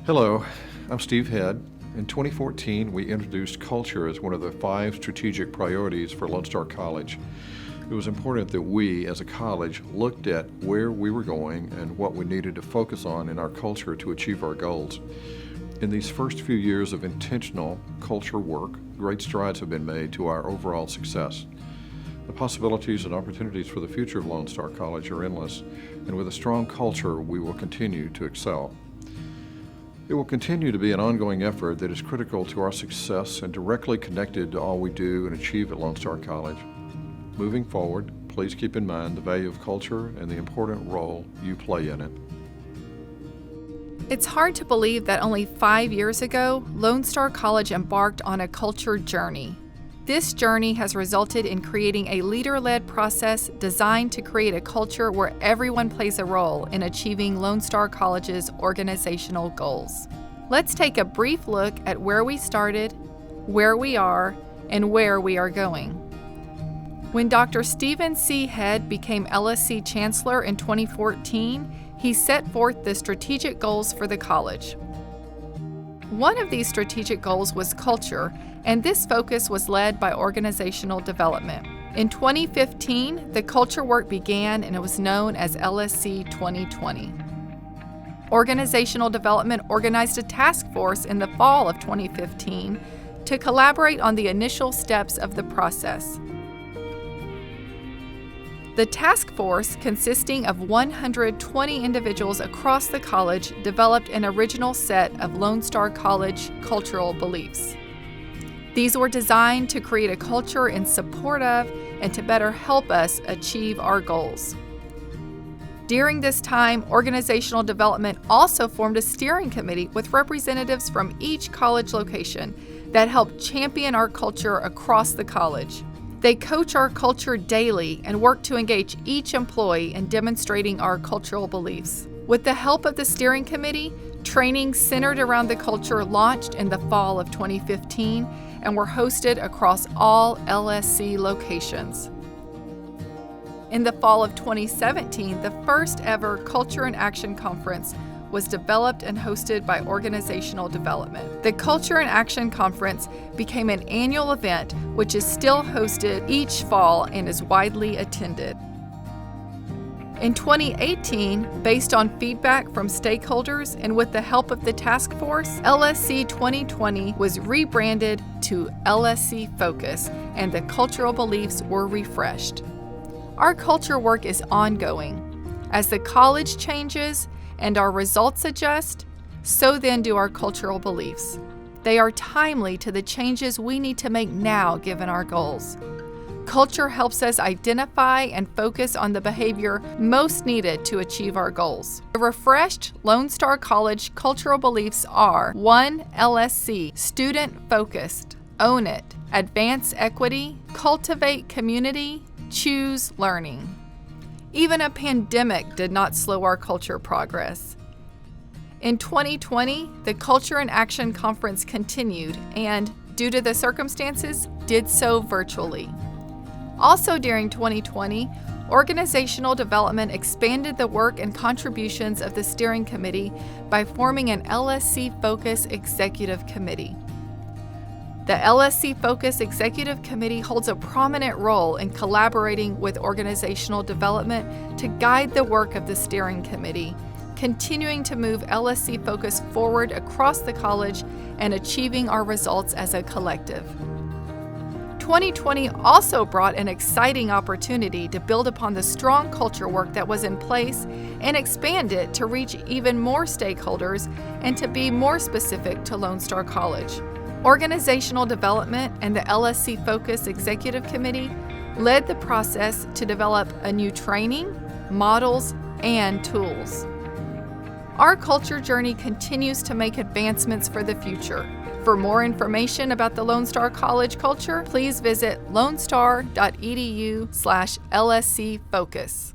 Hello, I'm Steve Head. In 2014, we introduced culture as one of the 5 strategic priorities for Lone Star College. It was important that we, as a college, looked at where we were going and what we needed to focus on in our culture to achieve our goals. In these first few years of intentional culture work, great strides have been made to our overall success. The possibilities and opportunities for the future of Lone Star College are endless, and with a strong culture, we will continue to excel. It will continue to be an ongoing effort that is critical to our success and directly connected to all we do and achieve at Lone Star College. Moving forward, please keep in mind the value of culture and the important role you play in it. It's hard to believe that only 5 years ago, Lone Star College embarked on a culture journey. This journey has resulted in creating a leader-led process designed to create a culture where everyone plays a role in achieving Lone Star College's organizational goals. Let's take a brief look at where we started, where we are, and where we are going. When Dr. Stephen C. Head became LSC Chancellor in 2014, he set forth the strategic goals for the college. One of these strategic goals was culture, and this focus was led by organizational development. In 2015, the culture work began and it was known as LSC 2020. Organizational development organized a task force in the fall of 2015 to collaborate on the initial steps of the process. The task force, consisting of 120 individuals across the college, developed an original set of Lone Star College cultural beliefs. These were designed to create a culture in support of and to better help us achieve our goals. During this time, organizational development also formed a steering committee with representatives from each college location that helped champion our culture across the college. They coach our culture daily and work to engage each employee in demonstrating our cultural beliefs. With the help of the steering committee, trainings centered around the culture launched in the fall of 2015 and were hosted across all LSC locations. In the fall of 2017, the first ever Culture in Action Conference was developed and hosted by Organizational Development. The Culture in Action Conference became an annual event which is still hosted each fall and is widely attended. In 2018, based on feedback from stakeholders and with the help of the task force, LSC 2020 was rebranded to LSC Focus and the cultural beliefs were refreshed. Our culture work is ongoing. As the college changes and our results adjust, so then do our cultural beliefs. They are timely to the changes we need to make now given our goals. Culture helps us identify and focus on the behavior most needed to achieve our goals. The refreshed Lone Star College cultural beliefs are 1. LSC, student-focused, own it, advance equity, cultivate community, choose learning. Even a pandemic did not slow our culture progress. In 2020, the Culture in Action Conference continued and, due to the circumstances, did so virtually. Also during 2020, organizational development expanded the work and contributions of the steering committee by forming an LSC Focus Executive Committee. The LSC Focus Executive Committee holds a prominent role in collaborating with organizational development to guide the work of the steering committee, continuing to move LSC Focus forward across the college and achieving our results as a collective. 2020 also brought an exciting opportunity to build upon the strong culture work that was in place and expand it to reach even more stakeholders and to be more specific to Lone Star College. Organizational development and the LSC Focus Executive Committee led the process to develop a new training, models, and tools. Our culture journey continues to make advancements for the future. For more information about the Lone Star College culture, please visit lonestar.edu/LSC Focus.